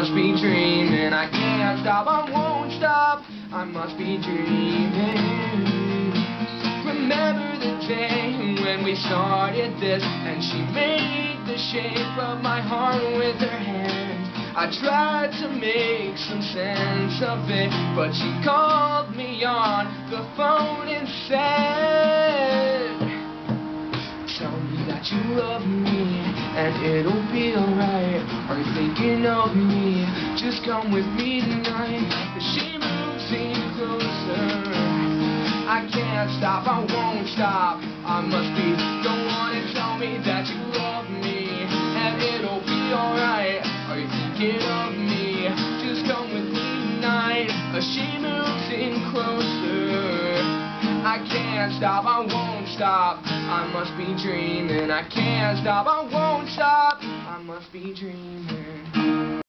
must be dreaming. I can't stop, I won't stop. I must be dreaming. Remember the day when we started this, and she made the shape of my heart with her hands. I tried to make some sense of it, but she called me on the phone and said, tell me that you love me, and it'll be alright. Are you thinking of me? Just come with me tonight. But she moves in closer. I can't stop, I won't stop. I must be the one to tell me that you love me, and it'll be alright. Are you thinking of me? Just come with me tonight. She moves in closer. I can't stop, I won't stop. I must be dreaming. I can't stop, I won't stop. I must be dreaming.